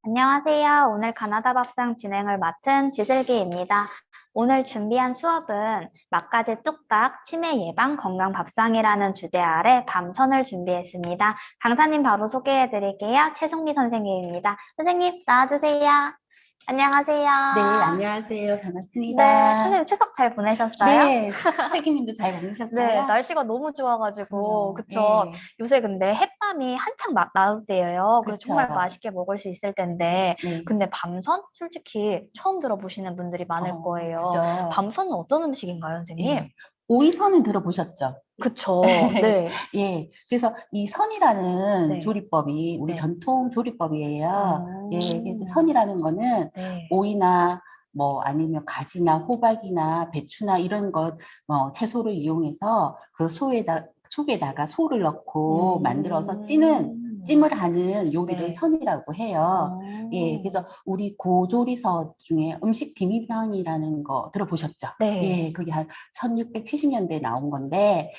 안녕하세요. 오늘 가나다 밥상 진행을 맡은 지슬기입니다. 오늘 준비한 수업은 맛가지 뚝딱 치매 예방 건강 밥상이라는 주제 아래 밤선을 준비했습니다. 강사님 바로 소개해 드릴게요. 최송미 선생님입니다. 선생님 나와주세요. 안녕하세요. 네, 안녕하세요. 네, 반갑습니다. 선생님 추석 잘 보내셨어요? 네, 슬기님도 잘 네, 보내셨어요? 날씨가 너무 좋아가지고, 그럼요. 그쵸. 예, 요새 근데 햇밤이 한창 나올 때예요. 그래서 정말 그쵸. 맛있게 먹을 수 있을 텐데, 네, 근데 밤선? 솔직히 처음 들어보시는 분들이 많을 거예요. 그죠. 밤선은 어떤 음식인가요, 선생님? 예, 오이선은 들어보셨죠? 그쵸. 네. 예, 그래서 이 선이라는 네. 조리법이 우리 네. 전통 조리법이에요. 예, 이제 음, 선이라는 거는 네. 오이나 뭐 아니면 가지나 호박이나 배추나 이런 것, 채소를 이용해서 그 속에다가 소를 넣고 만들어서 찜을 하는 요리를 네. 선이라고 해요. 예, 그래서 어, 우리 고조리서 중에 음식 비밀방이라는 거 들어보셨죠? 네. 예, 그게 한 1670년대에 나온 건데,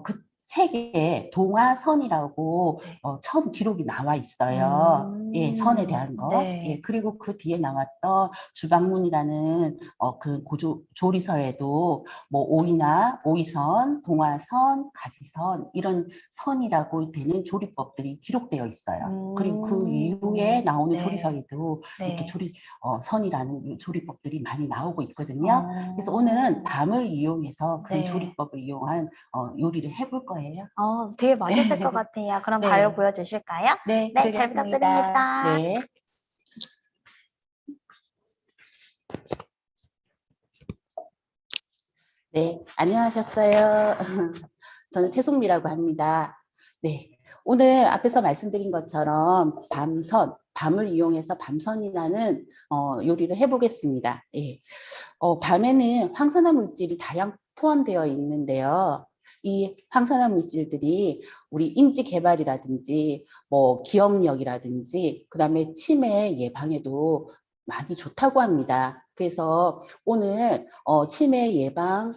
그 책에 동화선이라고 네. 처음 기록이 나와 있어요. 예, 선에 대한 거. 예, 네. 그리고 그 뒤에 나왔던 주방문이라는 그 조리서에도 뭐 오이나 오이선, 동화선, 가지선 이런 선이라고 되는 조리법들이 기록되어 있어요. 그리고 그 이후에 나오는 네. 조리서에도 이렇게 네. 선이라는 조리법들이 많이 나오고 있거든요. 그래서 오늘은 어, 밤을 이용해서 그 네. 조리법을 이용한 요리를 해볼 거예요. 되게 맛있을 것 같아요. 그럼 바로 네, 보여주실까요? 네, 네, 잘 그러겠습니다. 부탁드립니다. 네, 네, 안녕하셨어요. 저는 최송미라고 합니다. 네, 오늘 앞에서 말씀드린 것처럼 밤을 이용해서 밤선이라는 요리를 해보겠습니다. 예. 밤에는 황산화 물질이 다량 포함되어 있는데요. 이 황산화 물질들이 우리 인지 개발이라든지 뭐 기억력이라든지 그다음에 치매 예방에도 많이 좋다고 합니다. 그래서 오늘 치매 예방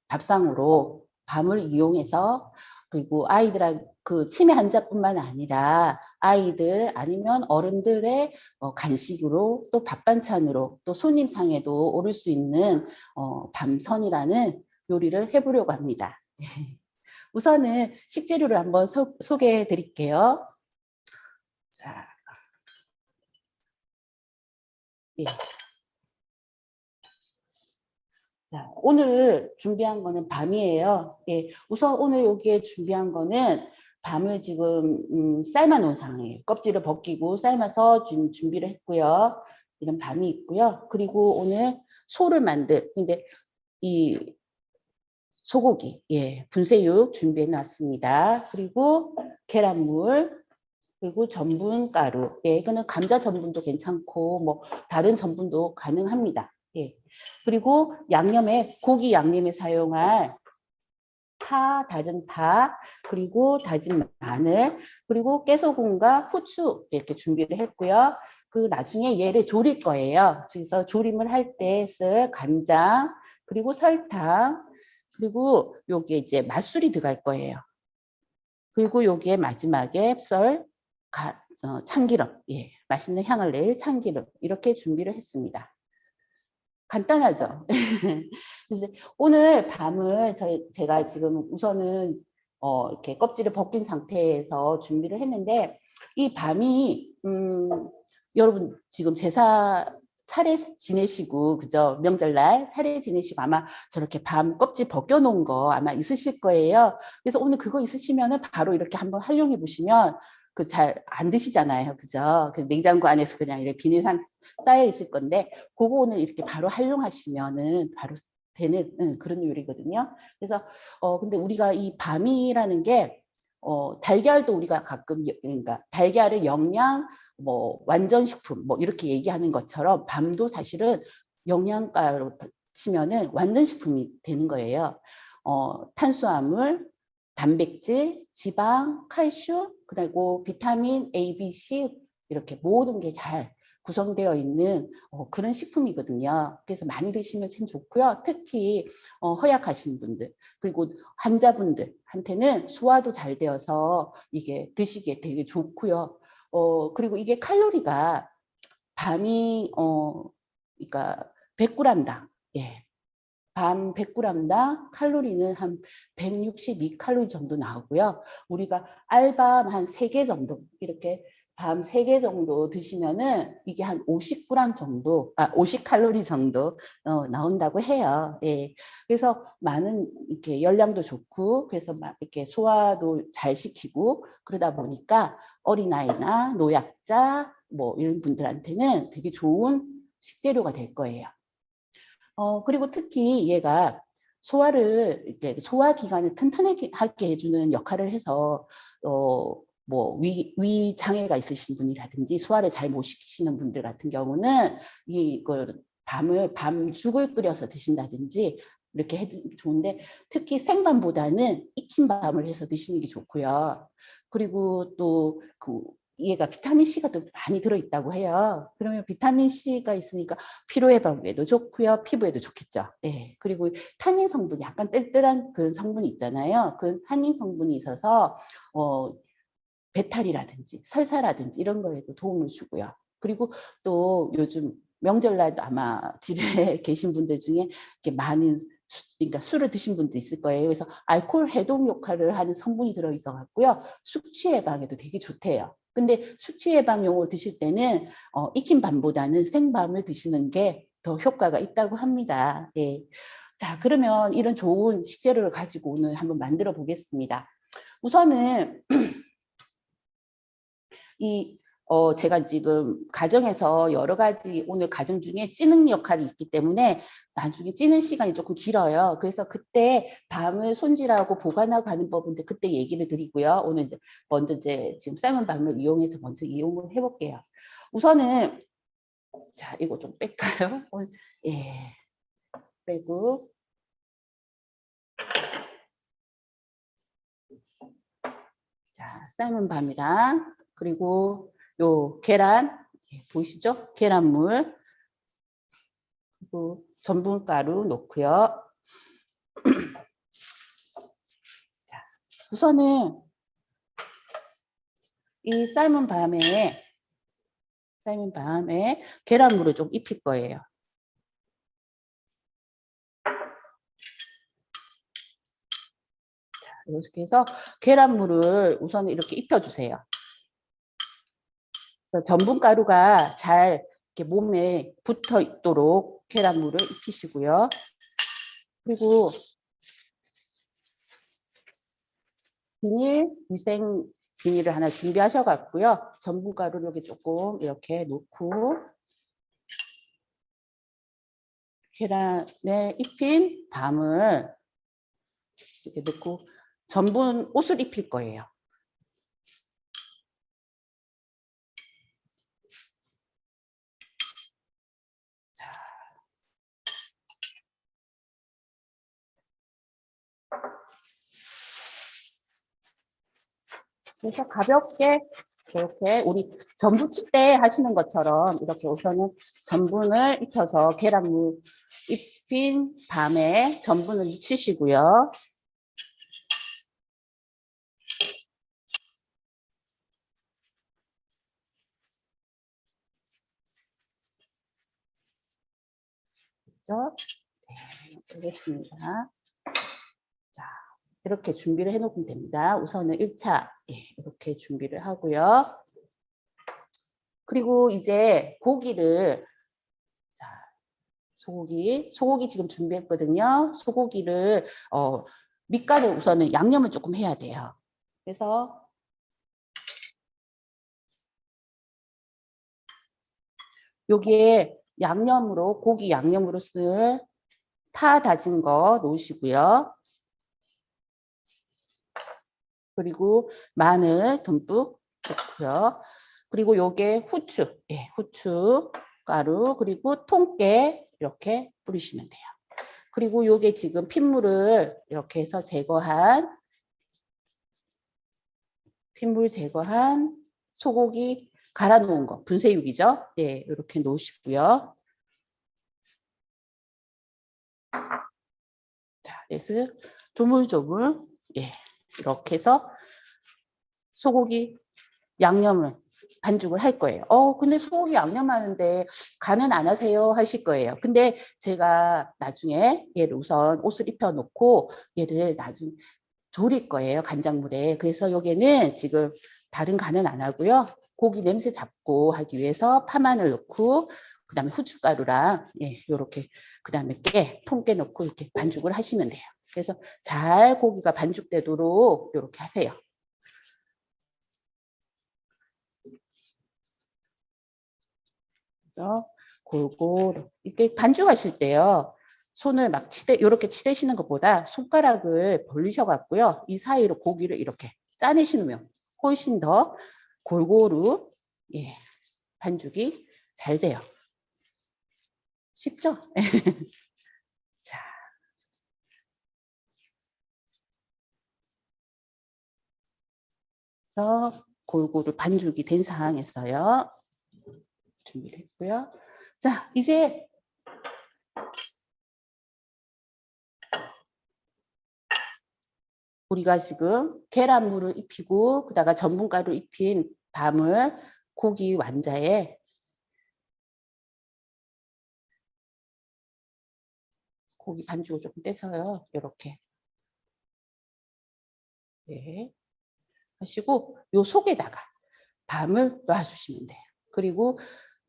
밥상으로 밤을 이용해서 그리고 아이들 그 치매 환자뿐만 아니라 아이들 아니면 어른들의 간식으로 또 밥 반찬으로 또 손님상에도 오를 수 있는 밤선이라는 요리를 해보려고 합니다. 우선은 식재료를 한번 소개해 드릴게요. 자, 예. 자, 오늘 준비한 거는 밤이에요. 예, 우선 오늘 여기에 준비한 거는 밤을 지금 삶아 놓은 상황이에요. 껍질을 벗기고 삶아서 지금 준비를 했고요. 이런 밤이 있고요. 그리고 오늘 근데 이 소고기, 예, 분쇄육 준비해 놨습니다. 그리고 계란물, 그리고 전분가루, 예, 이거는 감자 전분도 괜찮고, 뭐, 다른 전분도 가능합니다. 예. 그리고 고기 양념에 사용할 다진 파, 그리고 다진 마늘, 그리고 깨소금과 후추 이렇게 준비를 했고요. 그 나중에 얘를 조릴 거예요. 그래서 조림을 할 때 쓸 간장, 그리고 설탕, 그리고 여기에 이제 맛술이 들어갈 거예요. 그리고 여기에 마지막에 참기름, 예, 맛있는 향을 낼 참기름 이렇게 준비를 했습니다. 간단하죠. 그래서 오늘 밤을 제가 지금 우선은 이렇게 껍질을 벗긴 상태에서 준비를 했는데 이 밤이 여러분 지금 제사 차례 지내시고 그죠? 명절날 차례 지내시고 아마 저렇게 밤 껍질 벗겨놓은 거 아마 있으실 거예요. 그래서 오늘 그거 있으시면은 바로 이렇게 한번 활용해 보시면 그 잘 안 드시잖아요, 그죠? 그 냉장고 안에서 그냥 이렇게 비닐상 쌓여 있을 건데 그거는 이렇게 바로 활용하시면은 바로 되는 그런 요리거든요. 그래서 근데 우리가 이 밤이라는 게 달걀도 우리가 가끔 그러니까 달걀의 영양 뭐 완전식품 뭐 이렇게 얘기하는 것처럼 밤도 사실은 영양가로 치면은 완전식품이 되는 거예요. 탄수화물, 단백질, 지방, 칼슘, 그리고 비타민 A, B, C 이렇게 모든 게 잘 구성되어 있는 그런 식품이거든요. 그래서 많이 드시면 참 좋고요. 특히 허약하신 분들 그리고 환자분들한테는 소화도 잘 되어서 이게 드시기에 되게 좋고요. 그리고 이게 칼로리가 밤이 그러니까 100g당 밤 100g당 칼로리는 한 162칼로리 정도 나오고요. 우리가 알밤 한 3개 정도 이렇게 밤 3개 정도 드시면은 이게 한 50g 정도, 50칼로리 정도 나온다고 해요. 예. 그래서 많은 이렇게 열량도 좋고 그래서 막 이렇게 소화도 잘 시키고 그러다 보니까 어린아이나 노약자 뭐 이런 분들한테는 되게 좋은 식재료가 될 거예요. 그리고 특히 얘가 소화를, 이렇게 소화기관을 튼튼하게 해주는 역할을 해서, 뭐, 위 장애가 있으신 분이라든지 소화를 잘 못 시키시는 분들 같은 경우는 이걸 밤죽을 끓여서 드신다든지 이렇게 해도 좋은데 특히 생밤보다는 익힌 밤을 해서 드시는 게 좋고요. 그리고 또 얘가 비타민 C가 또 많이 들어있다고 해요. 그러면 비타민 C가 있으니까 피로 회복에도 좋고요. 피부에도 좋겠죠. 예. 그리고 탄닌 성분이 약간 뜰뜰한 그 성분이 있잖아요. 그 탄닌 성분이 있어서 배탈이라든지 설사라든지 이런 거에도 도움을 주고요. 그리고 또 요즘 명절날도 아마 집에 계신 분들 중에 이렇게 많은 그러니까 술을 드신 분도 있을 거예요. 그래서 알코올 해독 역할을 하는 성분이 들어있어 갖고요. 숙취 예방에도 되게 좋대요. 근데 숙취 예방용으로 드실 때는 익힌 밤보다는 생밤을 드시는 게 더 효과가 있다고 합니다. 예. 자, 그러면 이런 좋은 식재료를 가지고 오늘 한번 만들어 보겠습니다. 우선은 제가 지금 가정에서 여러 가지 오늘 가정 중에 찌는 역할이 있기 때문에 나중에 찌는 시간이 조금 길어요. 그래서 그때 밤을 손질하고 보관하고 하는 법인데 그때 얘기를 드리고요. 오늘 이제 먼저 지금 삶은 밤을 이용해서 먼저 이용을 해볼게요. 우선은 자, 이거 좀 뺄까요? 예, 빼고 자, 삶은 밤이랑 그리고 요 계란 보이시죠? 계란물 그리고 전분가루 넣고요. 자, 우선은 이 삶은 밤에 계란물을 좀 입힐 거예요. 자, 이렇게 해서 계란물을 우선 이렇게 입혀주세요. 그래서 전분가루가 잘 이렇게 몸에 붙어 있도록 계란물을 입히시고요. 그리고 위생 비닐을 하나 준비하셔갖고요. 전분가루를 여기 조금 이렇게 놓고 계란에 입힌 밤을 이렇게 넣고 전분 옷을 입힐 거예요. 자, 그래서 가볍게 이렇게 우리 전부칠 때 하시는 것처럼 이렇게 우선은 전분을 입혀서 계란물 입힌 밤에 전분을 묻히시고요. 그렇죠? 네, 알겠습니다. 자, 이렇게 준비를 해놓으면 됩니다. 우선은 1차 이렇게 준비를 하고요. 그리고 이제 고기를 자, 소고기 지금 준비했거든요. 소고기를 밑간을 우선은 양념을 조금 해야 돼요. 그래서 여기에 양념으로 고기 양념으로 쓸 파 다진 거 놓으시고요. 그리고 마늘 듬뿍 넣고요. 그리고 요게 후추, 후추 가루 그리고 통깨 이렇게 뿌리시면 돼요. 그리고 요게 지금 핏물을 이렇게 해서 핏물 제거한 소고기 갈아 놓은 거 분쇄육이죠. 네, 이렇게 놓으시고요. 자, 그래서 조물조물 이렇게 해서 소고기 양념을 반죽을 할 거예요. 근데 소고기 양념하는데 간은 안 하세요 하실 거예요. 근데 제가 나중에 얘를 우선 옷을 입혀 놓고 얘를 나중에 졸일 거예요. 간장물에. 그래서 여기는 지금 다른 간은 안 하고요. 고기 냄새 잡고 하기 위해서 파마늘 넣고 그다음에 후춧가루랑 요렇게 그다음에 통깨 넣고 이렇게 반죽을 하시면 돼요. 그래서 잘 고기가 반죽되도록 이렇게 하세요. 그래서 골고루 이렇게 반죽하실 때요. 손을 막 이렇게 치대시는 것보다 손가락을 벌리셔 갖고요. 이 사이로 고기를 이렇게 짜내시면 훨씬 더 골고루 반죽이 잘 돼요. 쉽죠? 자, 그래서 골고루 반죽이 된 상황에서요. 준비를 했고요. 자, 이제 우리가 지금 계란물을 입히고 그다가 전분가루 입힌 밤을 고기 완자에 고기 반죽을 조금 떼서요. 이렇게 하시고 요 속에다가 밤을 놔주시면 돼요. 그리고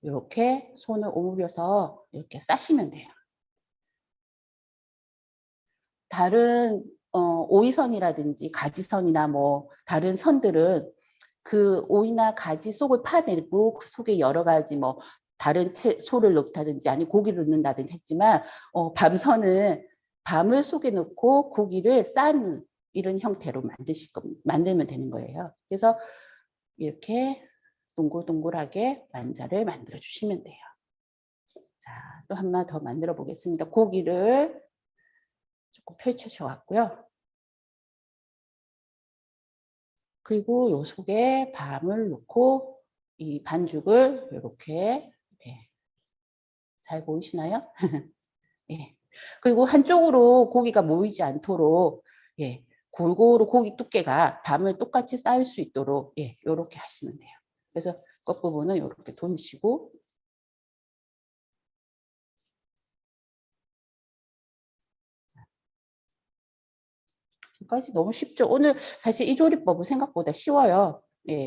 이렇게 손을 오므려서 이렇게 싸시면 돼요. 다른 오이선이라든지 가지선이나 뭐 다른 선들은 그 오이나 가지 속을 파내고 그 속에 여러 가지 뭐 다른 소를 넣다든지 아니 고기를 넣는다든지 했지만 밤선은 밤을 속에 넣고 고기를 싸는 이런 형태로 만들면 되는 거예요. 그래서 이렇게 동글동글하게 완자를 만들어 주시면 돼요. 자, 또 한 번 더 만들어 보겠습니다. 고기를 조금 펼쳐져 갖고요. 그리고 요 속에 밤을 넣고 이 반죽을 이렇게 잘 보이시나요? 예. 그리고 한쪽으로 고기가 모이지 않도록 골고루 고기 두께가 밤을 똑같이 쌓을 수 있도록 이렇게 하시면 돼요. 그래서 끝부분은 이렇게 돌리시고 까지 너무 쉽죠. 오늘 사실 이 조리법은 생각보다 쉬워요.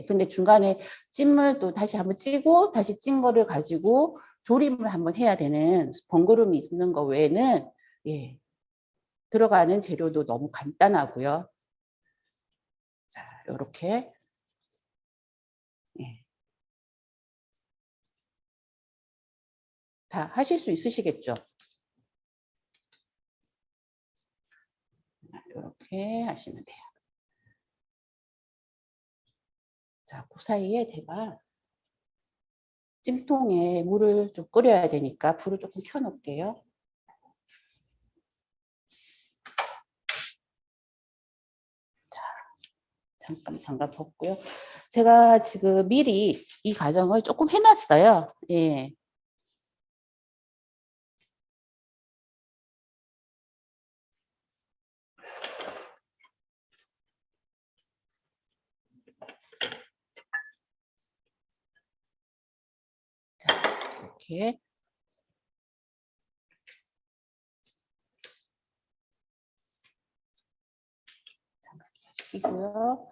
근데 중간에 찜을 또 다시 한번 찌고 다시 찐 거를 가지고 조림을 한번 해야 되는 번거로움이 있는 거 외에는 들어가는 재료도 너무 간단하고요. 자, 이렇게 다 하실 수 있으시겠죠? 이렇게 하시면 돼요. 자, 그 사이에 제가 찜통에 물을 좀 끓여야 되니까 불을 조금 켜놓을게요. 자, 잠깐 장갑 벗고요. 제가 지금 미리 이 과정을 조금 해놨어요. 자, 이렇게 장갑 끼고요.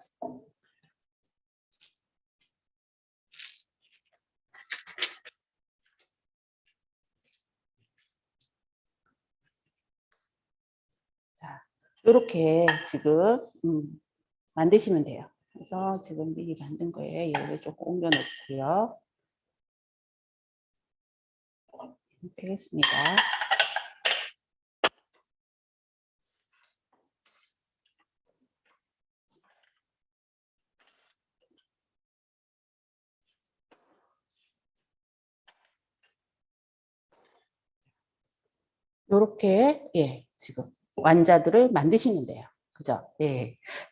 자, 이렇게 지금 만드시면 돼요. 그래서 지금 미리 만든 거에 얘를 조금 옮겨 놓고요. 빼겠습니다. 요렇게 지금 완자들을 만드시면 돼요. 그죠?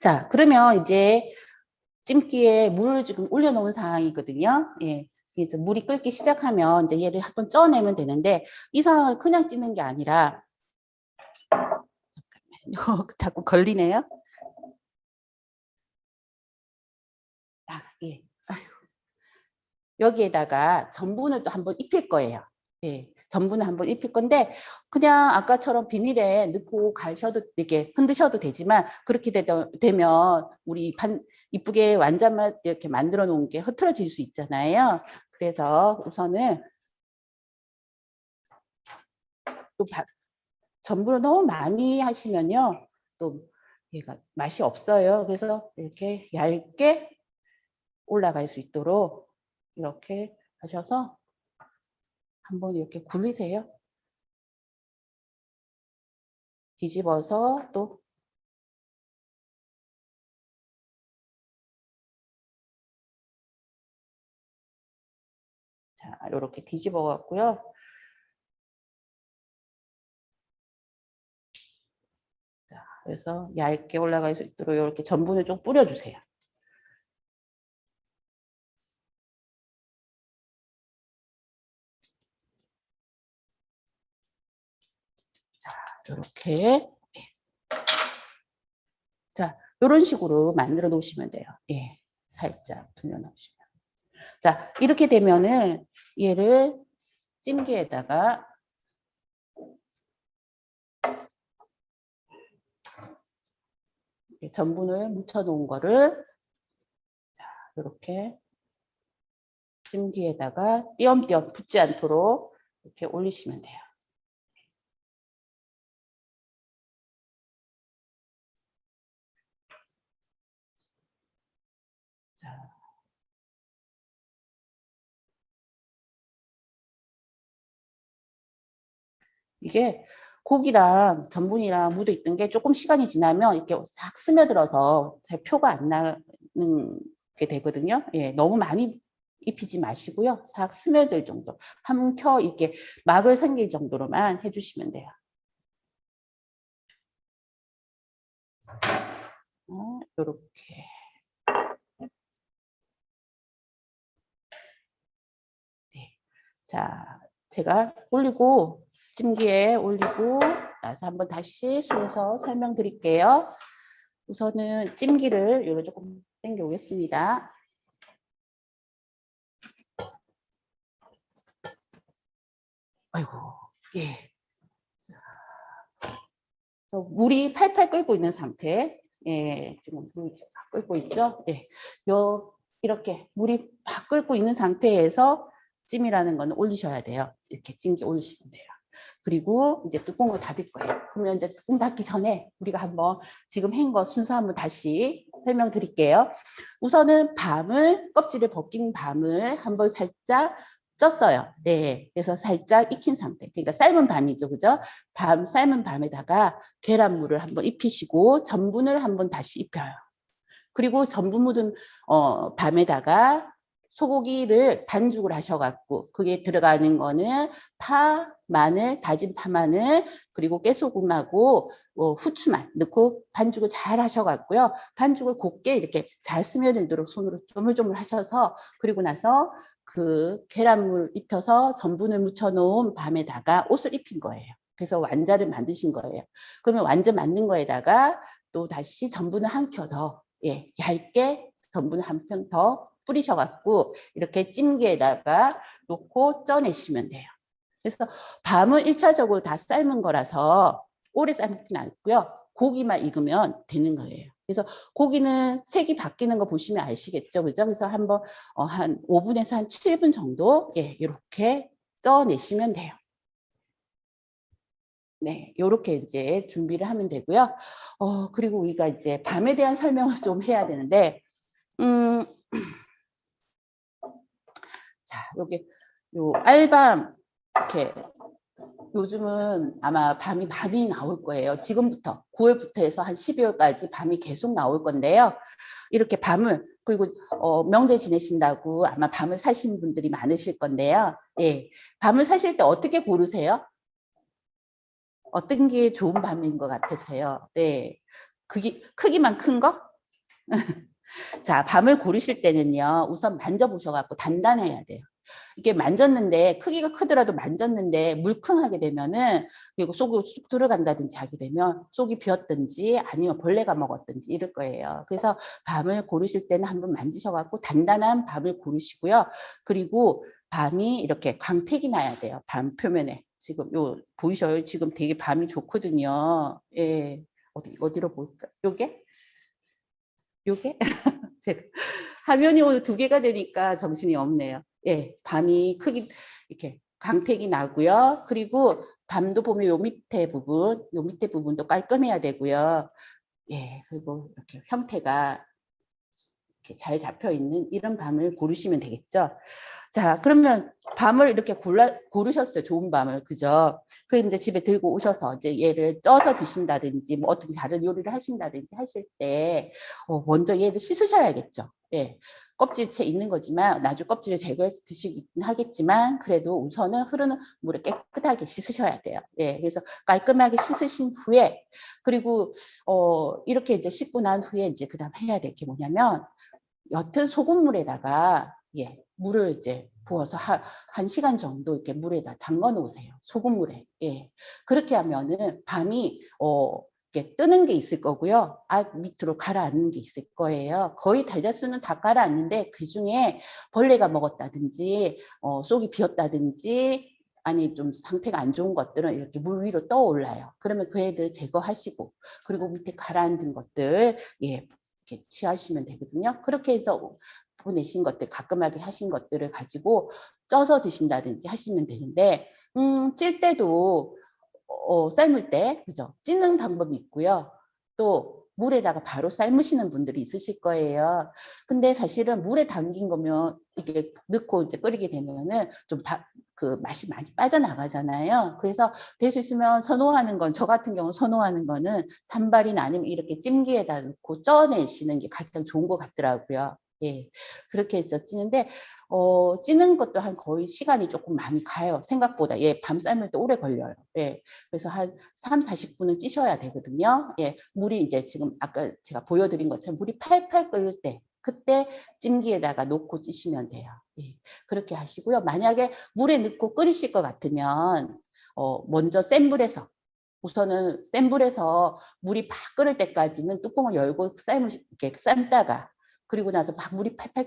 자, 그러면 이제 찜기에 물을 지금 올려놓은 상황이거든요. 이제 물이 끓기 시작하면 이제 얘를 한번 쪄내면 되는데 이 상황을 그냥 찌는 게 아니라 잠깐만요. 자꾸 걸리네요. 아, 여기에다가 전분을 또 한번 입힐 거예요. 예, 전분을 한번 입힐 건데 그냥 아까처럼 비닐에 넣고 가셔도 이렇게 흔드셔도 되지만 그렇게 되면 우리 이쁘게 완자만 이렇게 만들어 놓은 게 흐트러질 수 있잖아요. 그래서 우선은 또 전분을 너무 많이 하시면요 또 얘가 맛이 없어요. 그래서 이렇게 얇게 올라갈 수 있도록 이렇게 하셔서 한번 이렇게 굴리세요. 뒤집어서 또 자, 이렇게 뒤집어 갖고요. 자, 그래서 얇게 올라갈 수 있도록 이렇게 전분을 좀 뿌려주세요. 자, 이렇게 자, 이런 식으로 만들어 놓으시면 돼요. 예, 살짝 돌려놓으시면. 자, 이렇게 되면은 얘를 찜기에다가 전분을 묻혀 놓은 거를 자, 이렇게 찜기에다가 띄엄띄엄 붙지 않도록 이렇게 올리시면 돼요. 자, 이게 고기랑 전분이랑 묻어 있던 게 조금 시간이 지나면 이렇게 싹 스며들어서 잘 표가 안 나는 게 되거든요. 예, 너무 많이 입히지 마시고요. 싹 스며들 정도. 한 켜 이렇게 막을 생길 정도로만 해주시면 돼요. 이렇게. 네. 자, 제가 올리고 찜기에 올리고 나서 한번 다시 순서 설명드릴게요. 우선은 찜기를 이렇게 조금 당겨 오겠습니다. 아이고, 예. 물이 팔팔 끓고 있는 상태. 예, 지금 물이 막 끓고 있죠. 예, 이렇게 물이 막 끓고 있는 상태에서 찜이라는 건 올리셔야 돼요. 이렇게 찜기 올리시면 돼요. 그리고 이제 뚜껑을 닫을 거예요. 그러면 이제 뚜껑 닫기 전에 우리가 한번 지금 한 거 순서 한번 다시 설명드릴게요. 우선은 껍질을 벗긴 밤을 한번 살짝 쪘어요. 네, 그래서 살짝 익힌 상태. 그러니까 삶은 밤이죠, 그죠? 삶은 밤에다가 계란물을 한번 입히시고 전분을 한번 다시 입혀요. 그리고 전분 묻은 밤에다가 소고기를 반죽을 하셔갖고 그게 들어가는 거는 파, 마늘, 다진 파, 마늘 그리고 깨소금하고 후추만 넣고 반죽을 잘 하셔갖고요. 반죽을 곱게 이렇게 잘 스며들도록 손으로 조물조물 하셔서 그리고 나서 그 계란물 입혀서 전분을 묻혀놓은 밤에다가 옷을 입힌 거예요. 그래서 완자를 만드신 거예요. 그러면 완자 만든 거에다가 또 다시 전분을 한 켜 더 예, 얇게 전분 한 편 더 뿌리셔갖고 이렇게 찜기에다가 놓고 쪄내시면 돼요. 그래서 밤은 1차적으로 다 삶은 거라서 오래 삶긴 않고요. 고기만 익으면 되는 거예요. 그래서 고기는 색이 바뀌는 거 보시면 아시겠죠, 그죠? 그래서 한번 한 5분에서 한 7분 정도 예, 이렇게 쪄내시면 돼요. 네, 요렇게 이제 준비를 하면 되고요. 그리고 우리가 이제 밤에 대한 설명을 좀 해야 되는데, 자, 요 알밤, 이렇게, 요즘은 아마 밤이 많이 나올 거예요. 지금부터, 9월부터 해서 한 12월까지 밤이 계속 나올 건데요. 이렇게 그리고 명절 지내신다고 아마 밤을 사시는 분들이 많으실 건데요. 예, 밤을 사실 때 어떻게 고르세요? 어떤 게 좋은 밤인 것 같으세요? 네. 크기만 큰 거? 자, 밤을 고르실 때는요, 우선 만져보셔갖고 단단해야 돼요. 이게 만졌는데 크기가 크더라도 만졌는데 물컹하게 되면은 그리고 속으로 쑥 들어간다든지 하게 되면 속이 비었든지 아니면 벌레가 먹었든지 이럴 거예요. 그래서 밤을 고르실 때는 한번 만지셔갖고 단단한 밤을 고르시고요. 그리고 밤이 이렇게 광택이 나야 돼요. 밤 표면에. 지금 요 보이셔요? 지금 되게 밤이 좋거든요. 예. 어디로 볼까? 요게? 요게? 제가 화면이 오늘 두 개가 되니까 정신이 없네요. 예, 밤이 크기 이렇게 광택이 나고요. 그리고 밤도 보면 요 밑에 부분도 깔끔해야 되고요. 예, 그리고 이렇게 형태가 이렇게 잘 잡혀 있는 이런 밤을 고르시면 되겠죠. 자, 그러면 밤을 이렇게 고르셨어요. 좋은 밤을. 그죠? 그 이제 집에 들고 오셔서 이제 얘를 쪄서 드신다든지 뭐 어떻게 다른 요리를 하신다든지 하실 때 먼저 얘를 씻으셔야겠죠. 예. 껍질채 있는 거지만 나중에 껍질을 제거해서 드시긴 하겠지만 그래도 우선은 흐르는 물에 깨끗하게 씻으셔야 돼요. 예. 그래서 깔끔하게 씻으신 후에 그리고 이렇게 이제 씻고 난 후에 이제 그다음 해야 될 게 뭐냐면 옅은 소금물에다가 예, 물을 이제 부어서 한 시간 정도 이렇게 물에다 담가 놓으세요. 소금물에. 예. 그렇게 하면은 밤이 이렇게 뜨는 게 있을 거고요. 밑으로 가라앉는 게 있을 거예요. 거의 대다수는 다 가라앉는데 그 중에 벌레가 먹었다든지 속이 비었다든지 아니 좀 상태가 안 좋은 것들은 이렇게 물 위로 떠올라요. 그러면 그 애들 제거하시고 그리고 밑에 가라앉은 것들 예, 이렇게 취하시면 되거든요. 그렇게 해서 보내신 것들, 가끔하게 하신 것들을 가지고 쪄서 드신다든지 하시면 되는데, 찔 때도, 삶을 때, 그죠? 찌는 방법이 있고요. 또, 물에다가 바로 삶으시는 분들이 있으실 거예요. 근데 사실은 물에 담긴 거면 이게 넣고 이제 끓이게 되면은 좀 그 맛이 많이 빠져나가잖아요. 그래서 될 수 있으면 선호하는 건, 저 같은 경우 선호하는 거는 산발이나 아니면 이렇게 찜기에다 넣고 쪄내시는 게 가장 좋은 것 같더라고요. 예. 그렇게 해서 찌는데, 찌는 것도 한 거의 시간이 조금 많이 가요. 생각보다. 예, 밤 삶을 때 오래 걸려요. 예. 그래서 한 3, 40분은 찌셔야 되거든요. 예. 물이 이제 지금 아까 제가 보여드린 것처럼 물이 팔팔 끓을 때, 그때 찜기에다가 놓고 찌시면 돼요. 예. 그렇게 하시고요. 만약에 물에 넣고 끓이실 것 같으면, 먼저 센 불에서 물이 팍 끓을 때까지는 뚜껑을 열고 이렇게 삶다가 그리고 나서 막 물이 팔팔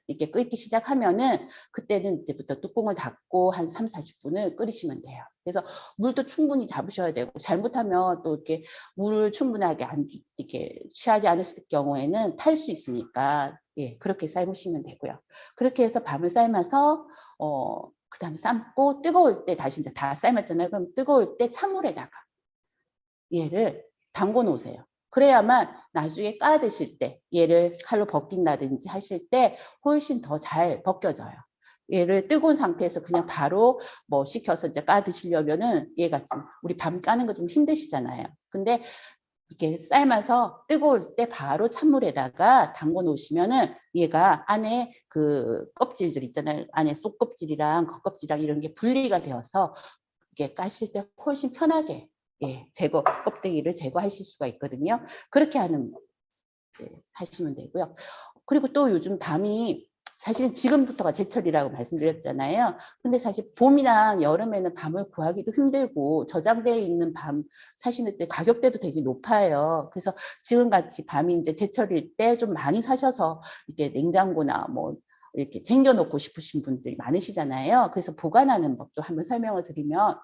이렇게 끓기 시작하면은 그때는 이제부터 뚜껑을 닫고 한 3, 40분을 끓이시면 돼요. 그래서 물도 충분히 잡으셔야 되고 잘못하면 또 이렇게 물을 충분하게 이렇게 취하지 않았을 경우에는 탈 수 있으니까 예, 그렇게 삶으시면 되고요. 그렇게 해서 밤을 삶아서 그다음에 삶고 뜨거울 때 다시 이제 다 삶았잖아요. 그럼 뜨거울 때 찬물에다가 얘를 담궈 놓으세요. 그래야만 나중에 까 드실 때 얘를 칼로 벗긴다든지 하실 때 훨씬 더 잘 벗겨져요. 얘를 뜨거운 상태에서 그냥 바로 뭐 식혀서 이제 까 드시려면은 얘가 좀 우리 밤 까는 거 좀 힘드시잖아요. 근데 이렇게 삶아서 뜨거울 때 바로 찬물에다가 담궈 놓으시면은 얘가 안에 그 껍질들 있잖아요. 안에 속껍질이랑 겉껍질이랑 이런 게 분리가 되어서 이게 까실 때 훨씬 편하게 예, 껍데기를 제거하실 수가 있거든요. 그렇게 하시면 되고요. 그리고 또 요즘 밤이 사실은 지금부터가 제철이라고 말씀드렸잖아요. 근데 사실 봄이랑 여름에는 밤을 구하기도 힘들고 저장되어 있는 밤 사시는 때 가격대도 되게 높아요. 그래서 지금같이 밤이 이제 제철일 때 좀 많이 사셔서 이렇게 냉장고나 뭐 이렇게 챙겨놓고 싶으신 분들이 많으시잖아요. 그래서 보관하는 법도 한번 설명을 드리면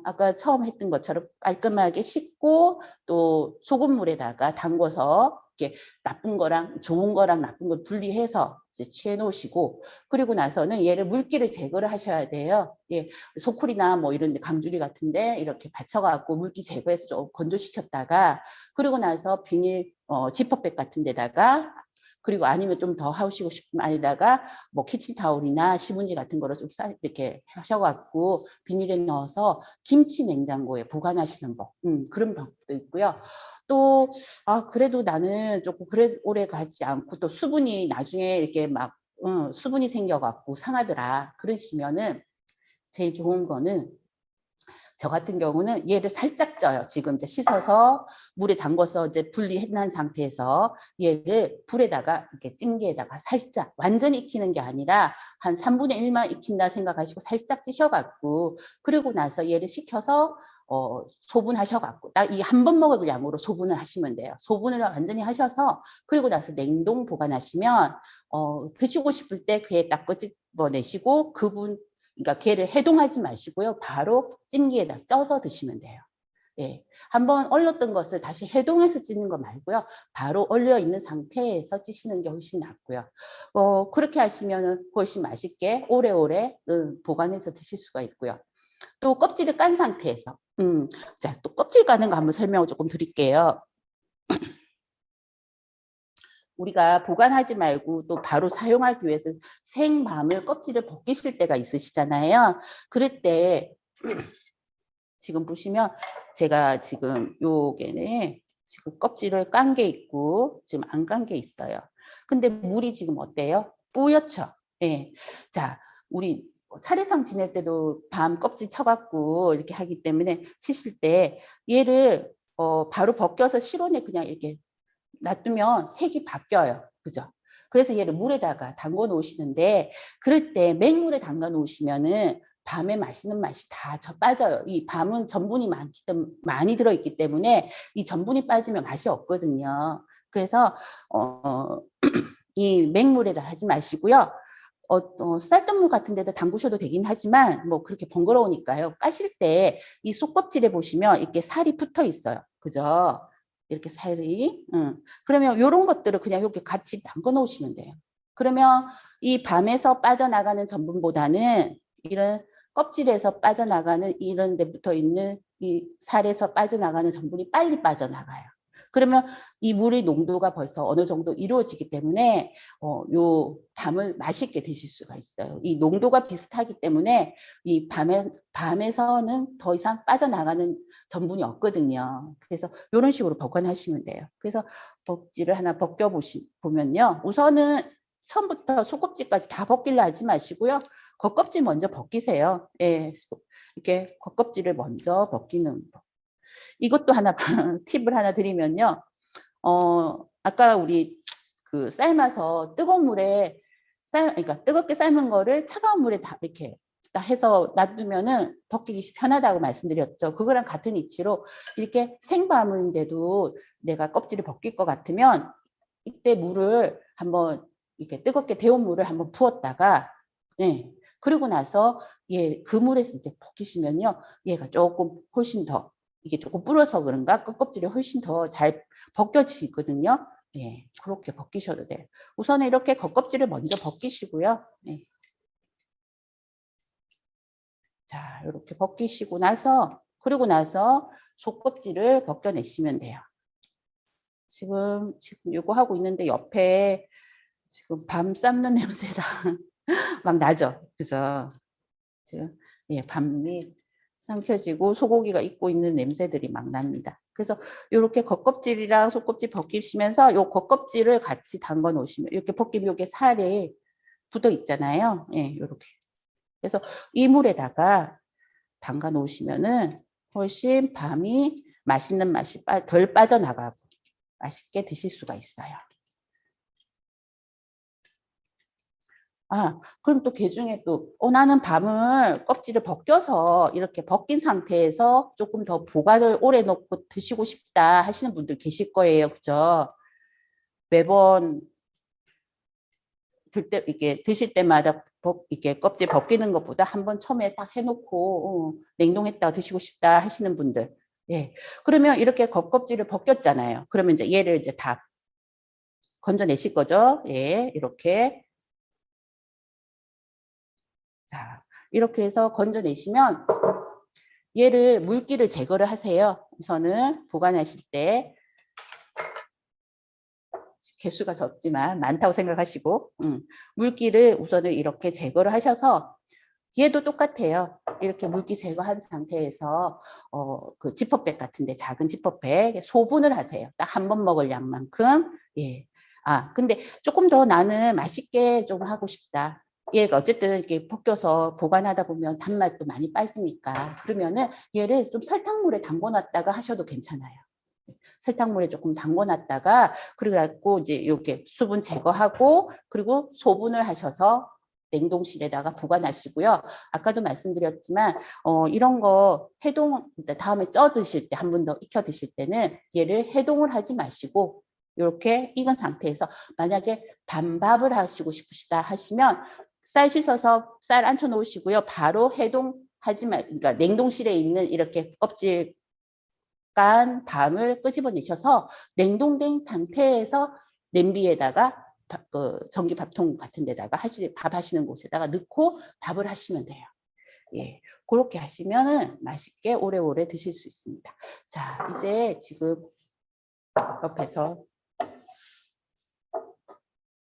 아까 처음 했던 것처럼 깔끔하게 씻고 또 소금물에다가 담궈서 이렇게 나쁜 거랑 좋은 거랑 나쁜 걸 분리해서 이제 취해 놓으시고 그리고 나서는 얘를 물기를 제거를 하셔야 돼요. 예, 소쿠리나 뭐 이런 데 강주리 같은데 이렇게 받쳐갖고 물기 제거해서 좀 건조시켰다가 그리고 나서 비닐 지퍼백 같은 데다가 그리고 아니면 좀 더 하시고 싶으면 안에다가 뭐 키친타올이나 신문지 같은 거를 좀 이렇게 하셔갖고 비닐에 넣어서 김치 냉장고에 보관하시는 법 그런 방법도 있고요. 또 그래도 나는 조금 오래 가지 않고 또 수분이 나중에 이렇게 막 수분이 생겨갖고 상하더라 그러시면은 제일 좋은 거는 저 같은 경우는 얘를 살짝 쪄요. 지금 이제 씻어서 물에 담궈서 이제 분리한 상태에서 얘를 불에다가 이렇게 찜기에다가 살짝 완전히 익히는 게 아니라 한 3분의 1만 익힌다 생각하시고 살짝 찌셔갖고 그리고 나서 얘를 식혀서 소분하셔갖고 딱 이 한 번 먹을 양으로 소분을 하시면 돼요. 소분을 완전히 하셔서 그리고 나서 냉동 보관하시면 드시고 싶을 때 그에 딱 끄집어내시고 그러니까 걔를 해동하지 마시고요. 바로 찜기에다 쪄서 드시면 돼요. 예. 한번 얼렸던 것을 다시 해동해서 찌는 거 말고요. 바로 얼려 있는 상태에서 찌시는 게 훨씬 낫고요. 그렇게 하시면 훨씬 맛있게 오래오래 보관해서 드실 수가 있고요. 또 껍질을 깐 상태에서 자, 또 껍질 까는 거 한번 설명을 조금 드릴게요. 우리가 보관하지 말고 또 바로 사용하기 위해서 생밤을 껍질을 벗기실 때가 있으시잖아요. 그럴 때 지금 보시면 제가 지금 요게는 지금 껍질을 깐 게 있고 지금 안 깐 게 있어요. 근데 물이 지금 어때요? 뿌옇죠? 예. 자, 우리 차례상 지낼 때도 밤 껍질 쳐갖고 이렇게 하기 때문에 치실 때 얘를 바로 벗겨서 실온에 그냥 이렇게 놔두면 색이 바뀌어요. 그죠? 그래서 얘를 물에다가 담궈 놓으시는데 그럴 때 맹물에 담가 놓으시면은 밤에 마시는 맛이 다 빠져요. 이 밤은 전분이 많이 들어있기 때문에 이 전분이 빠지면 맛이 없거든요. 그래서 이 맹물에다 하지 마시고요. 쌀뜨물 같은 데다 담그셔도 되긴 하지만 뭐 그렇게 번거로우니까요. 까실 때 이 속껍질에 보시면 이렇게 살이 붙어 있어요. 그죠? 이렇게 살이. 그러면 이런 것들을 그냥 이렇게 같이 담궈 놓으시면 돼요. 그러면 이 밤에서 빠져나가는 전분보다는 이런 껍질에서 빠져나가는 이런 데 붙어 있는 이 살에서 빠져나가는 전분이 빨리 빠져나가요. 그러면 이 물의 농도가 벌써 어느 정도 이루어지기 때문에 요 밤을 맛있게 드실 수가 있어요. 이 농도가 비슷하기 때문에 이 밤에서는 더 이상 빠져나가는 전분이 없거든요. 그래서 이런 식으로 보관하시면 돼요. 그래서 껍질을 하나 보면요. 우선은 처음부터 속껍질까지 다 벗기려 하지 마시고요. 겉껍질 먼저 벗기세요. 예, 이렇게 겉껍질을 먼저 벗기는 거. 이것도 하나 팁을 하나 드리면요. 아까 우리 그 삶아서 뜨거운 물에 그러니까 뜨겁게 삶은 거를 차가운 물에 다 이렇게 딱 해서 놔두면은 벗기기 편하다고 말씀드렸죠. 그거랑 같은 이치로 이렇게 생밤인데도 내가 껍질을 벗길 것 같으면 이때 물을 한번 이렇게 뜨겁게 데운 물을 한번 부었다가 예. 그리고 나서 그 물에서 이제 벗기시면요. 얘가 조금 훨씬 더 이게 조금 불어서 그런가 껍질이 훨씬 더 잘 벗겨지거든요. 예, 그렇게 벗기셔도 돼요. 우선은 이렇게 겉껍질을 먼저 벗기시고요. 예. 자, 이렇게 벗기시고 나서 그리고 나서 속껍질을 벗겨내시면 돼요. 지금 이거 하고 있는데 옆에 지금 밤 삶는 냄새랑 막 나죠. 그죠? 지금 예, 밤이 삼켜지고 소고기가 익고 있는 냄새들이 막 납니다. 그래서 이렇게 겉껍질이랑 속껍질 벗기시면서 요 겉껍질을 같이 담궈 놓으시면 이렇게 벗기면 이게 살에 붙어 있잖아요. 예, 이렇게. 그래서 이물에다가 담가 놓으시면은 훨씬 밤이 맛있는 맛이 덜 빠져나가고 맛있게 드실 수가 있어요. 그럼 또 그 중에 또, 나는 밤을 껍질을 벗겨서 이렇게 벗긴 상태에서 조금 더 보관을 오래 놓고 드시고 싶다 하시는 분들 계실 거예요. 그죠? 매번 이게 드실 때마다 이게 껍질 벗기는 것보다 한번 처음에 딱 해놓고 냉동했다가 드시고 싶다 하시는 분들. 예. 그러면 이렇게 겉껍질을 벗겼잖아요. 그러면 이제 얘를 이제 다 건져내실 거죠. 예. 이렇게. 자, 이렇게 해서 건져내시면 얘를 물기를 제거를 하세요. 우선은 보관하실 때 개수가 적지만 많다고 생각하시고 물기를 우선은 이렇게 제거를 하셔서 얘도 똑같아요. 이렇게 물기 제거한 상태에서 그 지퍼백 같은데 작은 지퍼백 소분을 하세요. 딱 한 번 먹을 양만큼. 예. 근데 조금 더 나는 맛있게 좀 하고 싶다. 얘가 어쨌든 이렇게 벗겨서 보관하다 보면 단맛도 많이 빠지니까 그러면은 얘를 좀 설탕물에 담궈놨다가 하셔도 괜찮아요. 설탕물에 조금 담궈놨다가 그래갖고 이제 이렇게 수분 제거하고 그리고 소분을 하셔서 냉동실에다가 보관하시고요. 아까도 말씀드렸지만 이런 거 해동 다음에 쪄 드실 때 한 번 더 익혀 드실 때는 얘를 해동을 하지 마시고 이렇게 익은 상태에서 만약에 반밥을 하시고 싶으시다 하시면 쌀 씻어서 쌀 앉혀 놓으시고요. 바로 해동하지 말 그러니까 냉동실에 있는 이렇게 껍질 깐 밤을 끄집어내셔서 냉동된 상태에서 냄비에다가 전기 밥통 같은 데다가 밥 하시는 곳에다가 넣고 밥을 하시면 돼요. 예, 그렇게 하시면은 맛있게 오래오래 드실 수 있습니다. 자, 이제 지금 옆에서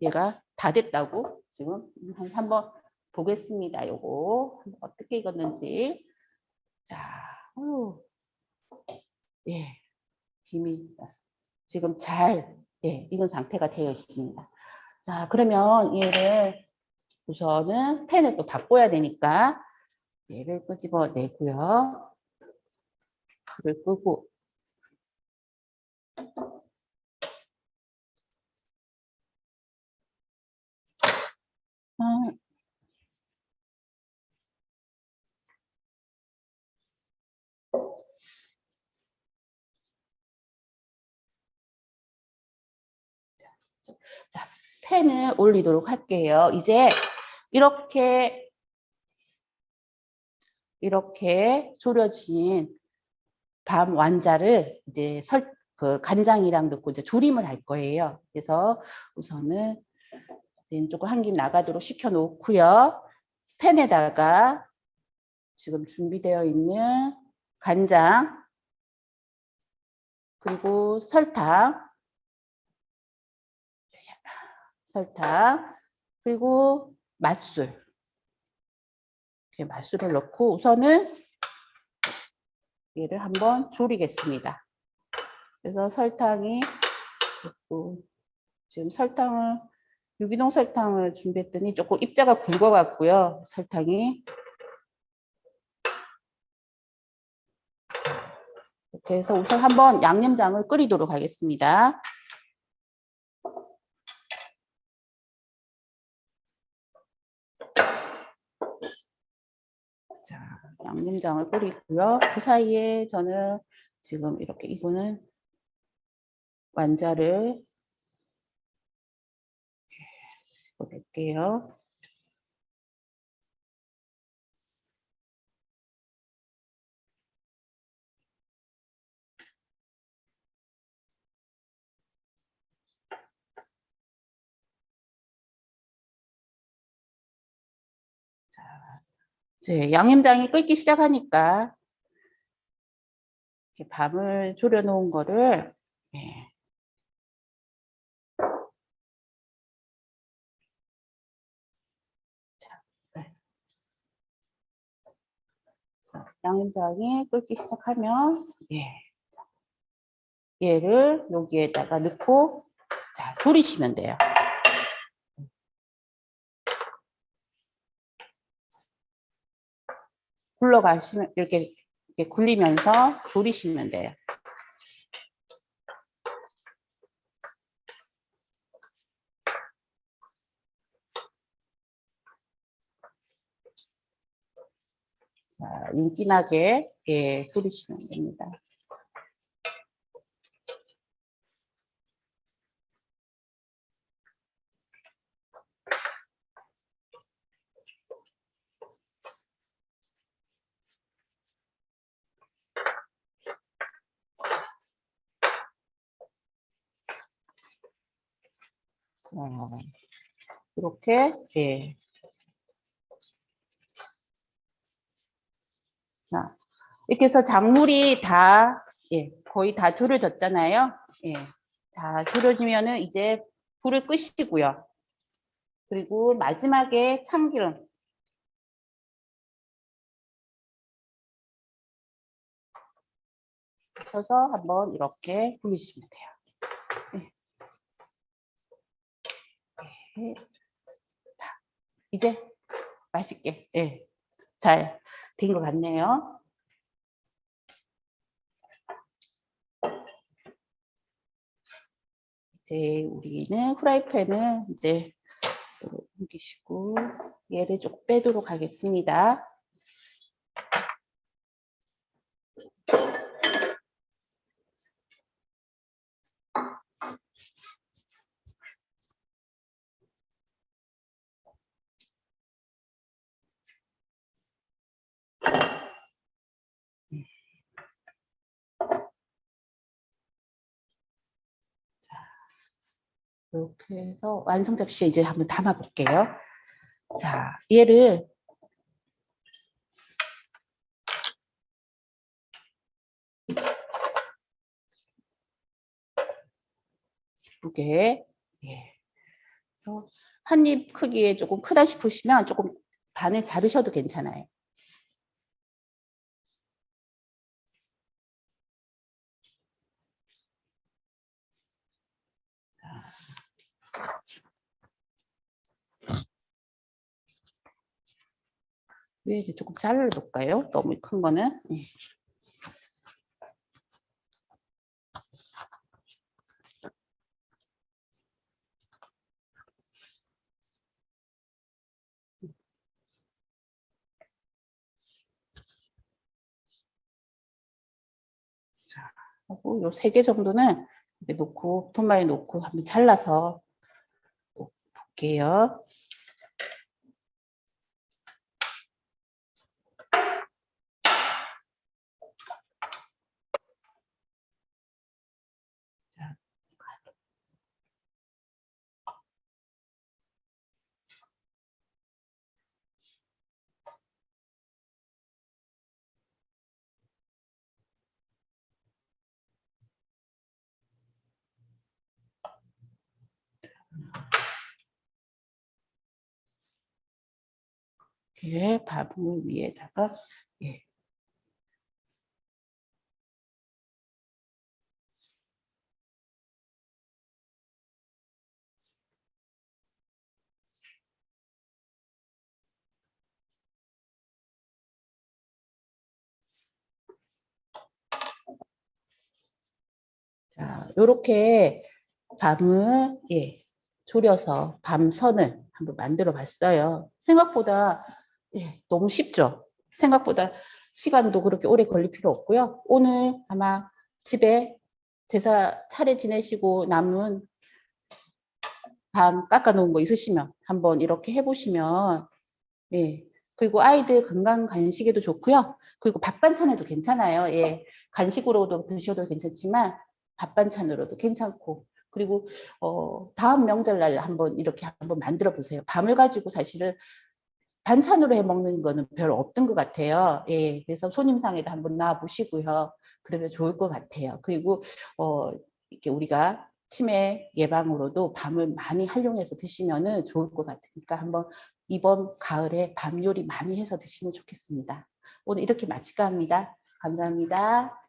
얘가 다 됐다고 지금 한번 보겠습니다. 요거 어떻게 익었는지. 자, 예, 김이 지금 잘 익은 상태가 되어 있습니다. 자, 그러면 얘를 우선은 팬을 또 바꿔야 되니까 얘를 끄집어 내고요. 불을 끄고 자, 팬을 올리도록 할게요. 이제 이렇게 졸여진 밤 완자를 이제 간장이랑 넣고 이제 조림을 할 거예요. 그래서 우선은 조금 한 김 나가도록 식혀 놓고요. 팬에다가 지금 준비되어 있는 간장 그리고 설탕 그리고 맛술 이렇게 맛술을 넣고 우선은 얘를 한번 졸이겠습니다. 그래서 설탕이 있고 지금 유기농 설탕을 준비했더니 조금 입자가 굵어갖고요. 설탕이 이렇게 해서 우선 한번 양념장을 끓이도록 하겠습니다. 자, 양념장을 끓이고요. 그 사이에 저는 지금 이렇게 이거는 완자를 집어낼게요. 자, 이제 양념장이 끓기 시작하니까 이렇게 밤을 졸여 놓은 거를 자, 양념장이 끓기 시작하면 얘를 여기에다가 넣고 자, 졸이시면 돼요. 굴러가시면 이렇게 굴리면서 졸이시면 돼요. 자, 윤기나게 졸이시면 됩니다. 이렇게 자, 이렇게 해서 작물이 다 거의 다 졸여졌잖아요. 자, 졸여지면은 이제 불을 끄시고요. 그리고 마지막에 참기름 쳐서 한번 이렇게 굴리시면 돼요. 자, 이제 맛있게, 예, 잘 된 것 같네요. 이제 우리는 후라이팬을 이제 옮기시고 얘를 좀 빼도록 하겠습니다. 이렇게 해서 완성 접시에 이제 한번 담아 볼게요. 자, 얘를 예쁘게, 예. 그래서 한 입 크기에 조금 크다 싶으시면 조금 반을 자르셔도 괜찮아요. 위에 조금 잘라둘까요? 너무 큰 거는. 예. 자, 하고 요 3개 정도는 이렇게 놓고 토마에 놓고 한번 잘라서 볼게요. 이렇게 밥을 위에다가, 예. 자, 요렇게 밤을, 예, 졸여서 밤선을 한번 만들어 봤어요. 생각보다, 예, 너무 쉽죠? 생각보다 시간도 그렇게 오래 걸릴 필요 없고요. 오늘 아마 집에 제사 차례 지내시고 남은 밤 깎아 놓은 거 있으시면 한번 이렇게 해보시면, 예. 그리고 아이들 건강 간식에도 좋고요. 그리고 밥 반찬에도 괜찮아요. 예. 간식으로도 드셔도 괜찮지만 밥 반찬으로도 괜찮고. 그리고 다음 명절날 한번 이렇게 한번 만들어 보세요. 밤을 가지고 사실은 반찬으로 해 먹는 거는 별로 없던 것 같아요. 예. 그래서 손님상에도 한번 놔 보시고요. 그러면 좋을 것 같아요. 그리고 이렇게 우리가 치매 예방으로도 밤을 많이 활용해서 드시면은 좋을 것 같으니까 한번 이번 가을에 밤 요리 많이 해서 드시면 좋겠습니다. 오늘 이렇게 마칠까 합니다. 감사합니다.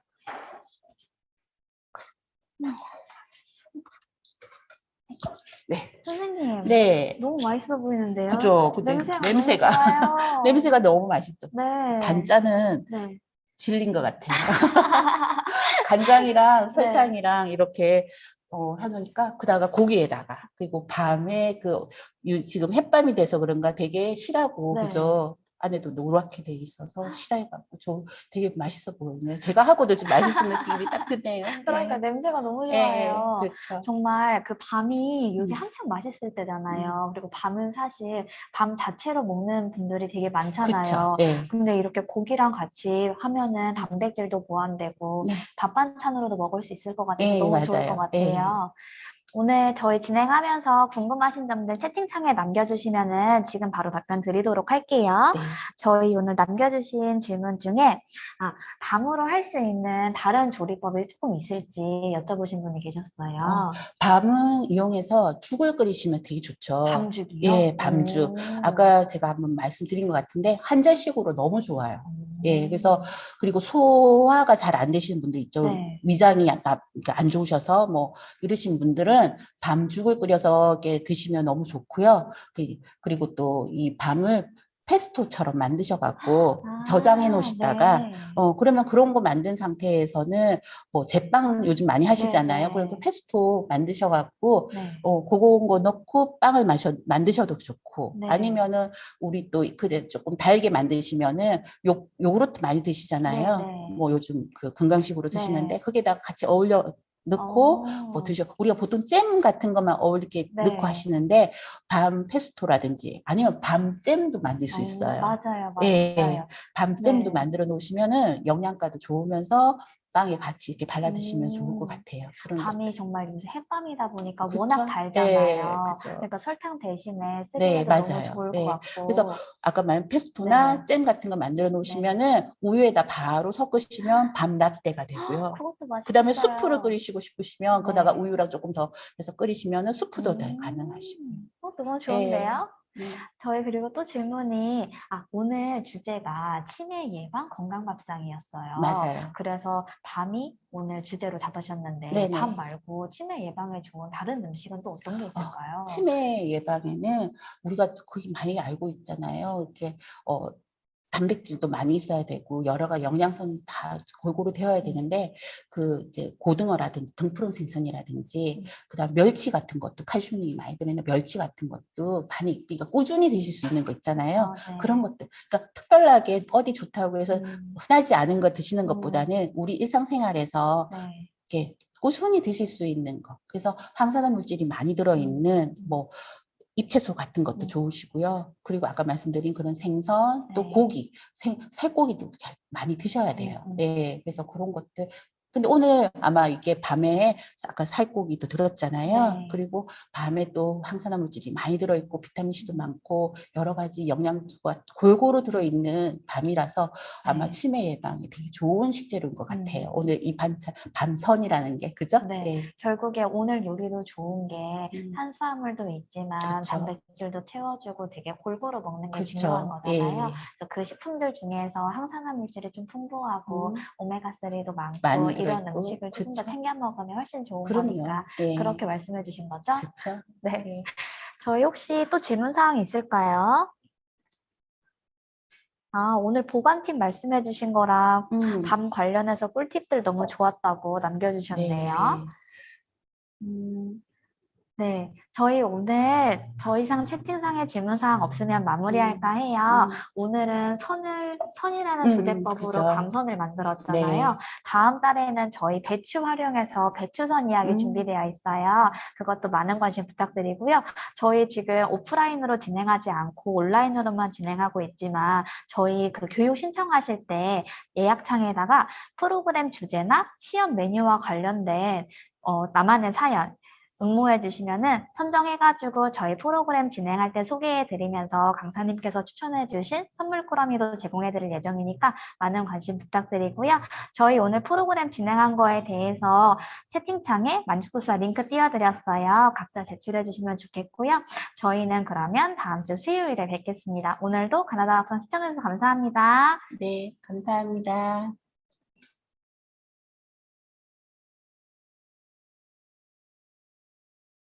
네. 선생님, 네. 너무 맛있어 보이는데요? 그죠. 근데 냄새가 너무 좋아요. 냄새가 너무 맛있죠. 네. 단짠은 네. 질린 것 같아요. 간장이랑 네. 설탕이랑 이렇게 해놓으니까 그다가 고기에다가 그리고 밤에 지금 햇밤이 돼서 그런가 되게 실하고 네. 그죠? 안에도 노랗게 돼 있어서 실해갖고 되게 맛있어 보이네요. 제가 하고도 좀 맛있는 느낌이 딱 드네요. 그러니까 예. 냄새가 너무 예, 좋아요. 그렇죠. 정말 그 밤이 요새 음. 한참 맛있을 때잖아요. 그리고 밤은 사실 밤 자체로 먹는 분들이 되게 많잖아요. 그쵸. 예. 근데 이렇게 고기랑 같이 하면은 단백질도 보완되고 네. 밥 반찬으로도 먹을 수 있을 것 같아서 예, 너무 좋을 것 맞아요. 예. 같아요. 오늘 저희 진행하면서 궁금하신 점들 채팅창에 남겨주시면은 지금 바로 답변 드리도록 할게요. 네. 저희 오늘 남겨주신 질문 중에 밤으로 할 수 있는 다른 조리법이 조금 있을지 여쭤보신 분이 계셨어요. 밤을 이용해서 죽을 끓이시면 되게 좋죠. 밤죽이요? 예, 밤죽. 아까 제가 한번 말씀드린 것 같은데 한절식으로 너무 좋아요. 예, 그래서 그리고 소화가 잘 안 되시는 분들 있죠. 네. 위장이 안 좋으셔서 뭐 이러신 분들은 밤죽을 끓여서 이렇게 드시면 너무 좋고요. 그리고 또 이 밤을 페스토처럼 만드셔갖고 저장해 놓으시다가 네. 그러면 그런 거 만든 상태에서는 뭐 제빵 요즘 많이 하시잖아요. 네, 그래서 네. 페스토 만드셔갖고 네. 그런 거 넣고 빵을 만드셔도 좋고 네. 아니면은 우리 또 그래 조금 달게 만드시면은 요구르트 많이 네, 드시잖아요. 네. 뭐 요즘 그 건강식으로 드시는데 네. 거기다가 같이 어울려 넣고 뭐 우리가 보통 잼 같은 것만 어울리게 넣고 네. 하시는데 밤 페스토라든지 아니면 밤 잼도 만들 수 있어요. 맞아요, 예, 맞아요. 밤잼도 네. 만들어 놓으시면은 영양가도 좋으면서 빵에 같이 이렇게 발라 드시면 좋을 것 음, 같아요. 그런 밤이 것들. 정말 요새 햇밤이다 보니까 워낙 그쵸? 예, 달잖아요. 그죠. 그러니까 설탕 대신에 네, 쓰기에도 너무 맞아요. 좋을 것 예. 그래서 같고. 아까 말한 네, 페스토나 잼 같은 거 만들어 네. 놓으시면은 우유에다 바로 섞으시면 밤 라떼가 되고요. 그것도 그 다음에 수프를 맛있겠어요. 끓이시고 싶으시면 거기다가 네. 우유랑 조금 더 해서 끓이시면은 수프도 가능하시고. 너무 예. 좋은데요? 저희 그리고 또 질문이, 오늘 주제가 치매 예방 건강 밥상이었어요. 맞아요. 그래서 밤이 오늘 주제로 잡으셨는데, 밤 네네. 말고 치매 예방에 좋은 다른 음식은 또 어떤 게 있을까요? 치매 예방에는 우리가 거의 많이 알고 있잖아요. 이렇게 단백질도 많이 있어야 되고 여러 가지 영양소는 다 골고루 되어야 음, 되는데 그 이제 고등어라든지 등푸른 생선이라든지 음. 그다음 멸치 같은 것도 칼슘이 많이 들어있는 멸치 같은 것도 많이 그러니까 꾸준히 드실 수 있는 거 있잖아요. 그런 네. 것들 그러니까 특별하게 어디 좋다고 해서 음, 흔하지 않은 거 드시는 음, 것보다는 우리 일상생활에서 네. 이렇게 꾸준히 드실 수 있는 거. 그래서 항산화 물질이 많이 음, 들어있는 음, 뭐 잎채소 같은 것도 음, 좋으시고요. 그리고 아까 말씀드린 그런 생선, 또 네. 고기, 살코기도 많이 드셔야 음, 돼요. 음, 예, 그래서 그런 것들. 근데 오늘 아마 이게 밤에 아까 살코기도 들었잖아요. 네. 그리고 밤에 또 항산화 물질이 많이 들어있고 비타민C도 음, 많고 여러 가지 영양소가 골고루 들어있는 밤이라서 아마 네. 치매 예방에 되게 좋은 식재료인 것 같아요. 음. 오늘 이 반찬, 밤선이라는 게, 그죠? 네, 예. 결국에 오늘 요리도 좋은 게 음, 탄수화물도 있지만 그쵸. 단백질도 채워주고 되게 골고루 먹는 게 중요한 그쵸. 거잖아요. 예. 그래서 그 식품들 중에서 항산화 물질이 좀 풍부하고 음. 오메가3도 많고 많이 이런 들어있고, 음식을 조금 더 그쵸? 챙겨 먹으면 훨씬 좋은 거니까 그럼요. 예, 그렇게 말씀해 주신 거죠? 그쵸? 네. 예. 저희 혹시 또 질문 사항 있을까요? 오늘 보관팁 말씀해 주신 거랑 음, 밤 관련해서 꿀팁들 너무 좋았다고 남겨주셨네요. 네. 음, 네, 저희 오늘 더 이상 채팅상에 질문사항 없으면 마무리할까 해요. 음, 오늘은 선이라는 주제법으로 그죠. 밤선을 만들었잖아요. 네. 다음 달에는 저희 배추 활용해서 배추선 이야기 음, 준비되어 있어요. 그것도 많은 관심 부탁드리고요. 저희 지금 오프라인으로 진행하지 않고 온라인으로만 진행하고 있지만 저희 그 교육 신청하실 때 예약창에다가 프로그램 주제나 시험 메뉴와 관련된 나만의 사연 응모해 주시면은 선정해가지고 저희 프로그램 진행할 때 소개해 드리면서 강사님께서 추천해 주신 선물 꾸러미도 제공해 드릴 예정이니까 많은 관심 부탁드리고요. 저희 오늘 프로그램 진행한 거에 대해서 채팅창에 만지쿠사 링크 띄워드렸어요. 각자 제출해 주시면 좋겠고요. 저희는 그러면 다음 주 수요일에 뵙겠습니다. 오늘도 가나다 학생 시청해주셔서 감사합니다. 네, 감사합니다.